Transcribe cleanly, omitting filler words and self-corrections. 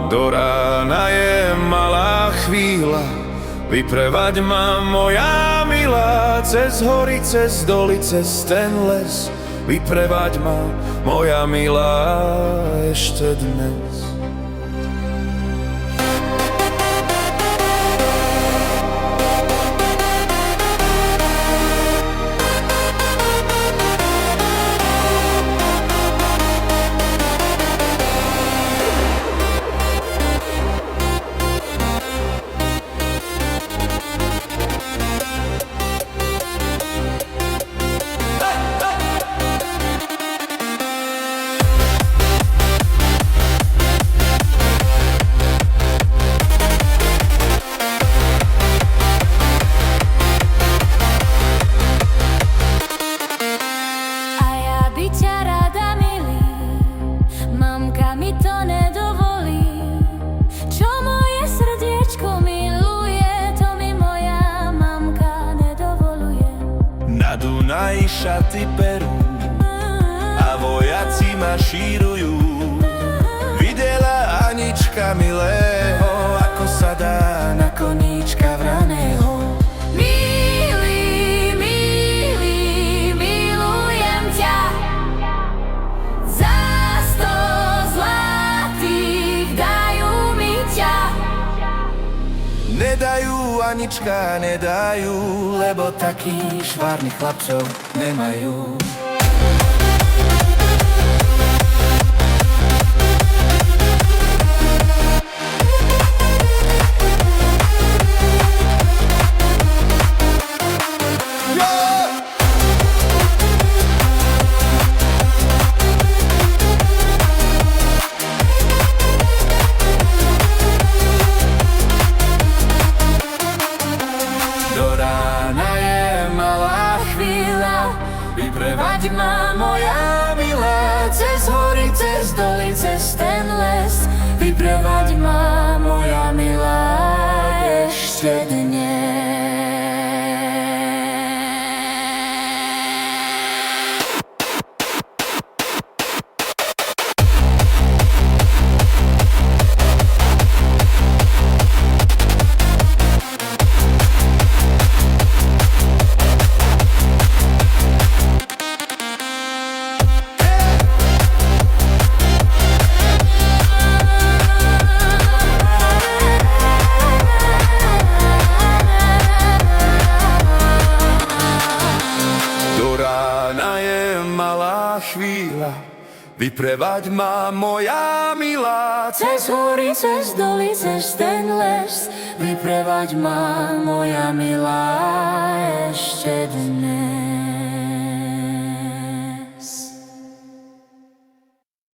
Do rána je malá chvíľa, vyprevaď ma, moja milá, cez hory, cez doly, cez ten les. Vyprevaď ma, moja milá, ešte dnes. Na Dunaji šaty perú a vojaci mašírujú. Videla Anička milého, ako sa dá na koníčka vraného. Milý, milý, milujem ťa. Za 100 zlatých dajú mi ťa. Nedajú, Anička, nedajú, lebo takých švárnych chlapcov nemajú. Vyprevaď ma, moja milá, cez hory, cez doly, cez ten les. Vyprevaď ma, moja milá, ešte dnes. Chvíľa, vyprevaď ma, moja milá, cez hory, cez doly, cez ten les. Vyprevaď ma, moja milá, ešte dnes.